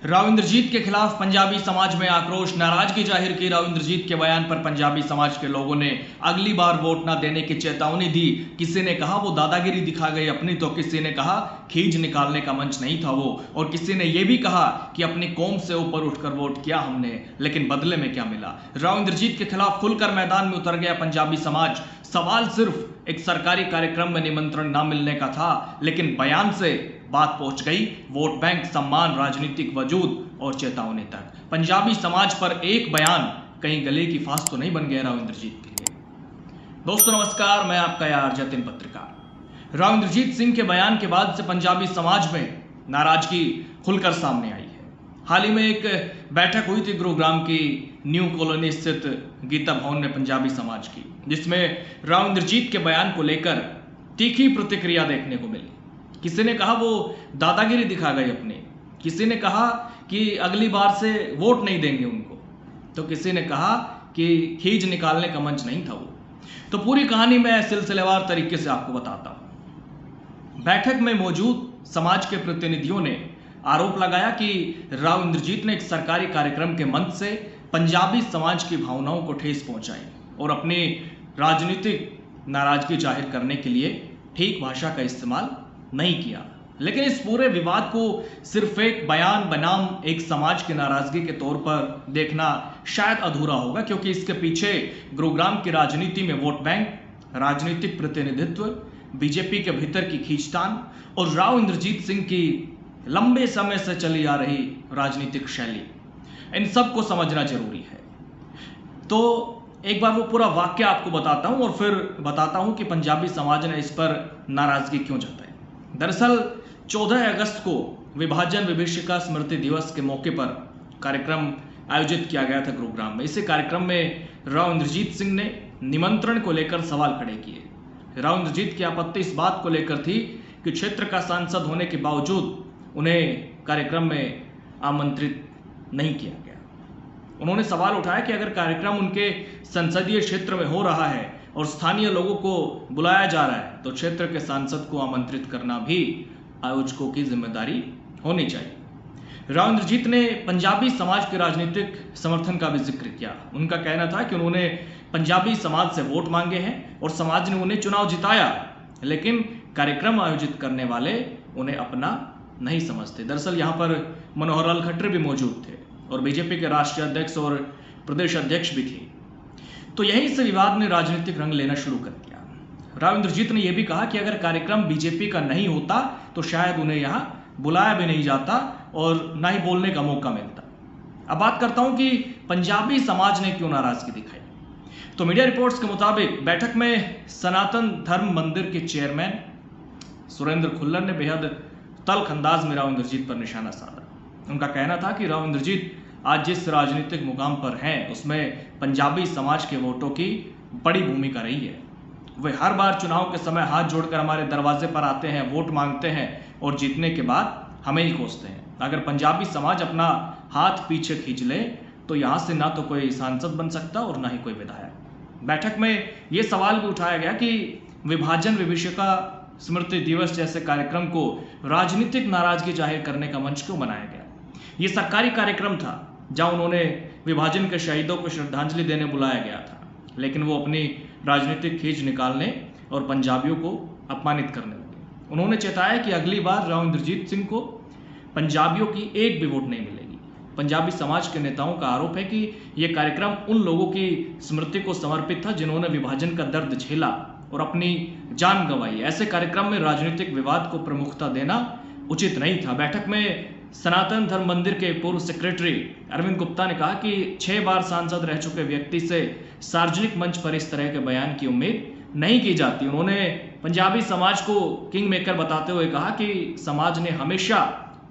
राव इंद्रजीत के खिलाफ पंजाबी समाज में आक्रोश, नाराजगी जाहिर की। राव इंद्रजीत के बयान पर पंजाबी समाज के लोगों ने अगली बार वोट न देने की चेतावनी दी। किसी ने कहा वो दादागिरी दिखा गई अपनी, तो किसी ने कहा खींच निकालने का मंच नहीं था वो, और किसी ने यह भी कहा कि अपनी कौम से ऊपर उठकर वोट किया हमने, लेकिन बदले में क्या मिला। राव इंद्रजीत के खिलाफ खुलकर मैदान में उतर गया पंजाबी समाज। सवाल सिर्फ एक सरकारी कार्यक्रम में निमंत्रण न मिलने का था, लेकिन बयान से बात पहुंच गई वोट बैंक, सम्मान, राजनीतिक वजूद और चेतावनी तक। पंजाबी समाज पर एक बयान कहीं गले की फांस तो नहीं बन गया राव इंद्रजीत के लिए। दोस्तों नमस्कार, मैं आपका यार जतिन पत्रकार। राव इंद्रजीत सिंह के बयान के बाद से पंजाबी समाज में नाराजगी खुलकर सामने आई है। हाल ही में एक बैठक हुई थी गुरुग्राम की न्यू कॉलोनी स्थित गीता भवन में पंजाबी समाज की, जिसमें राव इंद्रजीत के बयान को लेकर तीखी प्रतिक्रिया देखने को मिली। किसी ने कहा वो दादागिरी दिखा गए अपने, किसी ने कहा कि अगली बार से वोट नहीं देंगे उनको, तो किसी ने कहा कि खींच निकालने का मंच नहीं था वो। तो पूरी कहानी मैं सिलसिलेवार तरीके से आपको बताता हूं। बैठक में मौजूद समाज के प्रतिनिधियों ने आरोप लगाया कि राव इंद्रजीत ने एक सरकारी कार्यक्रम के मंच से पंजाबी समाज की भावनाओं को ठेस पहुंचाई और अपनी राजनीतिक नाराजगी जाहिर करने के लिए ठीक भाषा का इस्तेमाल नहीं किया। लेकिन इस पूरे विवाद को सिर्फ एक बयान बनाम एक समाज की नाराजगी के तौर पर देखना शायद अधूरा होगा, क्योंकि इसके पीछे गुरुग्राम की राजनीति में वोट बैंक, राजनीतिक प्रतिनिधित्व, बीजेपी के भीतर की खींचतान और राव इंद्रजीत सिंह की लंबे समय से चली आ रही राजनीतिक शैली, इन सब को समझना जरूरी है। तो एक बार वो पूरा वाक्य आपको बताता हूं और फिर बताता हूं कि पंजाबी समाज ने इस पर नाराजगी क्यों जताई। दरअसल 14 अगस्त को विभाजन विभीषिका स्मृति दिवस के मौके पर कार्यक्रम आयोजित किया गया था गुरुग्राम में। इसी कार्यक्रम में राव इंद्रजीत सिंह ने निमंत्रण को लेकर सवाल खड़े किए। राव इंद्रजीत की आपत्ति इस बात को लेकर थी कि क्षेत्र का सांसद होने के बावजूद उन्हें कार्यक्रम में आमंत्रित नहीं किया गया। उन्होंने सवाल उठाया कि अगर कार्यक्रम उनके संसदीय क्षेत्र में हो रहा है और स्थानीय लोगों को बुलाया जा रहा है, तो क्षेत्र के सांसद को आमंत्रित करना भी आयोजकों की जिम्मेदारी होनी चाहिए। राव इंद्रजीत ने पंजाबी समाज के राजनीतिक समर्थन का भी जिक्र किया। उनका कहना था कि उन्होंने पंजाबी समाज से वोट मांगे हैं और समाज ने उन्हें चुनाव जिताया, लेकिन कार्यक्रम आयोजित करने वाले उन्हें अपना नहीं समझते। दरअसल यहाँ पर मनोहर लाल खट्टर भी मौजूद थे और बीजेपी के राष्ट्रीय अध्यक्ष और प्रदेश अध्यक्ष भी थे। तो यहीं से विवाद ने राजनीतिक रंग लेना शुरू कर दिया। राव इंद्रजीत ने यह भी कहा कि अगर कार्यक्रम बीजेपी का नहीं होता तो शायद उन्हें यहां बुलाया भी नहीं जाता और ना ही बोलने का मौका मिलता। अब बात करता हूं कि पंजाबी समाज ने क्यों नाराजगी दिखाई। तो मीडिया रिपोर्ट्स के मुताबिक बैठक में सनातन धर्म मंदिर के चेयरमैन सुरेंद्र खुल्लर ने बेहद तल्ख अंदाज में राव इंद्रजीत पर निशाना साधा। उनका कहना था कि राव इंद्रजीत आज जिस राजनीतिक मुकाम पर हैं उसमें पंजाबी समाज के वोटों की बड़ी भूमिका रही है। वे हर बार चुनाव के समय हाथ जोड़कर हमारे दरवाजे पर आते हैं, वोट मांगते हैं और जीतने के बाद हमें ही कोसते हैं। अगर पंजाबी समाज अपना हाथ पीछे खींच ले तो यहाँ से ना तो कोई सांसद बन सकता और ना ही कोई विधायक। बैठक में ये सवाल भी उठाया गया कि विभाजन विभीषिका स्मृति दिवस जैसे कार्यक्रम को राजनीतिक नाराजगी जाहिर करने का मंच क्यों बनाया गया। ये सरकारी कार्यक्रम था जहां उन्होंने विभाजन के शहीदों को श्रद्धांजलि देने बुलाया गया था, लेकिन वो अपनी राजनीतिक खींच निकालने और पंजाबियों को अपमानित करने लगे। उन्होंने चेताया कि अगली बार राव इंद्रजीत सिंह को पंजाबियों की एक भी वोट नहीं मिलेगी। पंजाबी समाज के नेताओं का आरोप है कि यह कार्यक्रम उन लोगों की स्मृति को समर्पित था जिन्होंने विभाजन का दर्द झेला और अपनी जान गंवाई। ऐसे कार्यक्रम में राजनीतिक विवाद को प्रमुखता देना उचित नहीं था। बैठक में सनातन धर्म मंदिर के पूर्व सेक्रेटरी अरविंद गुप्ता ने कहा कि 6 बार सांसद रह चुके व्यक्ति से सार्वजनिक मंच पर इस तरह के बयान की उम्मीद नहीं की जाती। उन्होंने पंजाबी समाज को किंग मेकर बताते हुए कहा कि समाज ने हमेशा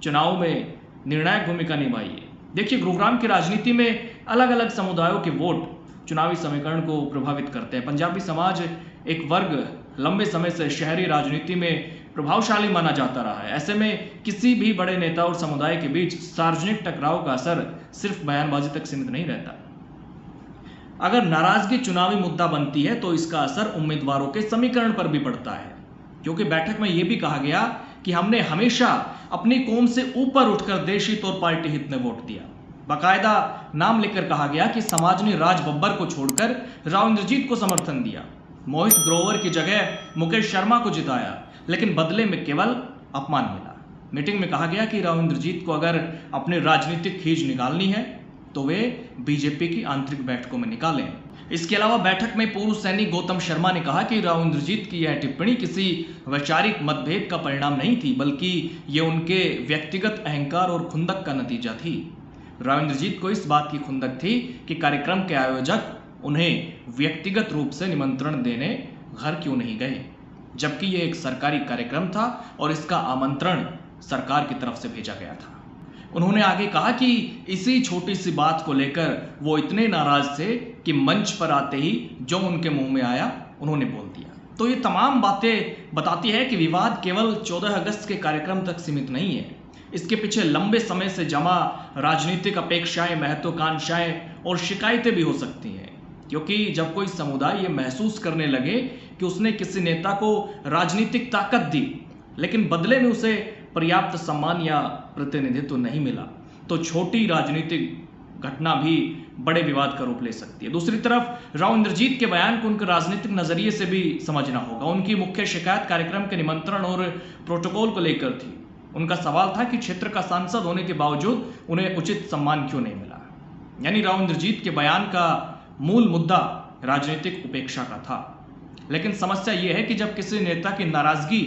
चुनाव में निर्णायक भूमिका निभाई है। देखिए, गुरुग्राम की राजनीति में अलग अलग समुदायों के वोट चुनावी समीकरण को प्रभावित करते हैं। पंजाबी समाज एक वर्ग लंबे समय से शहरी राजनीति में प्रभावशाली माना जाता रहा है। ऐसे में किसी भी बड़े नेता और समुदाय के बीच सार्वजनिक टकराव का असर सिर्फ बयानबाजी तक सीमित नहीं रहता। अगर नाराजगी चुनावी मुद्दा बनती है तो इसका असर उम्मीदवारों के समीकरण पर भी पड़ता है, क्योंकि बैठक में यह भी कहा गया कि हमने हमेशा अपनी कौम से ऊपर उठकर देश हित और पार्टी हित में वोट दिया। बाकायदा नाम लेकर कहा गया कि समाज ने राज बब्बर को छोड़कर राव इंद्रजीत को समर्थन दिया, मोहित ग्रोवर की जगह मुकेश शर्मा को जिताया, लेकिन बदले में केवल अपमान मिला। मीटिंग में कहा गया कि राव इंद्रजीत को अगर अपनी राजनीतिक खींच निकालनी है तो वे बीजेपी की आंतरिक बैठकों में निकालें। इसके अलावा बैठक में पूर्व सैनिक गौतम शर्मा ने कहा कि राव इंद्रजीत की यह टिप्पणी किसी वैचारिक मतभेद का परिणाम नहीं थी, बल्कि ये उनके व्यक्तिगत अहंकार और खुंदक का नतीजा थी। राव इंद्रजीत को इस बात की खुंदक थी कि कार्यक्रम के आयोजक उन्हें व्यक्तिगत रूप से निमंत्रण देने घर क्यों नहीं गए, जबकि यह एक सरकारी कार्यक्रम था और इसका आमंत्रण सरकार की तरफ से भेजा गया था। उन्होंने आगे कहा कि इसी छोटी सी बात को लेकर वो इतने नाराज थे कि मंच पर आते ही जो उनके मुंह में आया उन्होंने बोल दिया। तो ये तमाम बातें बताती है कि विवाद केवल 14 अगस्त के कार्यक्रम तक सीमित नहीं है। इसके पीछे लंबे समय से जमा राजनीतिक अपेक्षाएं, महत्वाकांक्षाएं और शिकायतें भी हो सकती हैं, क्योंकि जब कोई समुदाय ये महसूस करने लगे कि उसने किसी नेता को राजनीतिक ताकत दी लेकिन बदले में उसे पर्याप्त सम्मान या प्रतिनिधित्व नहीं मिला, तो छोटी राजनीतिक घटना भी बड़े विवाद का रूप ले सकती है। दूसरी तरफ राव इंद्रजीत के बयान को उनके राजनीतिक नजरिए से भी समझना होगा। उनकी मुख्य शिकायत कार्यक्रम के निमंत्रण और प्रोटोकॉल को लेकर थी। उनका सवाल था कि क्षेत्र का सांसद होने के बावजूद उन्हें उचित सम्मान क्यों नहीं मिला। यानी राव इंद्रजीत के बयान का मूल मुद्दा राजनीतिक उपेक्षा का था। लेकिन समस्या यह है कि जब किसी नेता की नाराजगी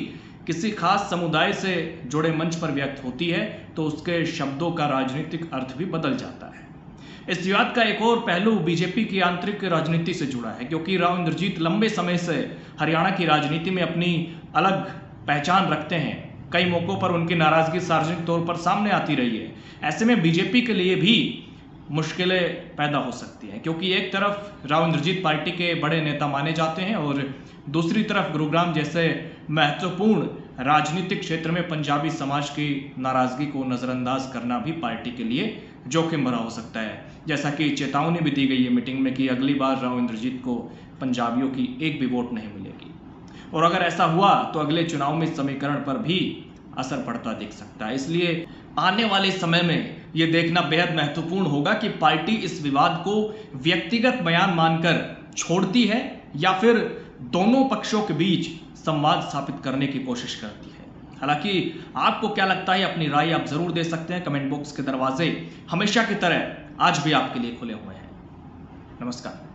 किसी खास समुदाय से जुड़े मंच पर व्यक्त होती है तो उसके शब्दों का राजनीतिक अर्थ भी बदल जाता है। इस विवाद का एक और पहलू बीजेपी की आंतरिक राजनीति से जुड़ा है, क्योंकि राव इंद्रजीत लंबे समय से हरियाणा की राजनीति में अपनी अलग पहचान रखते हैं। कई मौकों पर उनकी नाराजगी सार्वजनिक तौर पर सामने आती रही है। ऐसे में बीजेपी के लिए भी मुश्किलें पैदा हो सकती हैं, क्योंकि एक तरफ राव इंद्रजीत पार्टी के बड़े नेता माने जाते हैं और दूसरी तरफ गुरुग्राम जैसे महत्वपूर्ण राजनीतिक क्षेत्र में पंजाबी समाज की नाराजगी को नजरअंदाज करना भी पार्टी के लिए जोखिम भरा हो सकता है। जैसा कि चेतावनी भी दी गई है मीटिंग में कि अगली बार राव इंद्रजीत को पंजाबियों की एक भी वोट नहीं मिलेगी, और अगर ऐसा हुआ तो अगले चुनाव में समीकरण पर भी असर पड़ता दिख सकता है। इसलिए आने वाले समय में यह देखना बेहद महत्वपूर्ण होगा कि पार्टी इस विवाद को व्यक्तिगत बयान मानकर छोड़ती है या फिर दोनों पक्षों के बीच संवाद स्थापित करने की कोशिश करती है। हालांकि आपको क्या लगता है, अपनी राय आप जरूर दे सकते हैं। कमेंट बॉक्स के दरवाजे हमेशा की तरह आज भी आपके लिए खुले हुए हैं। नमस्कार।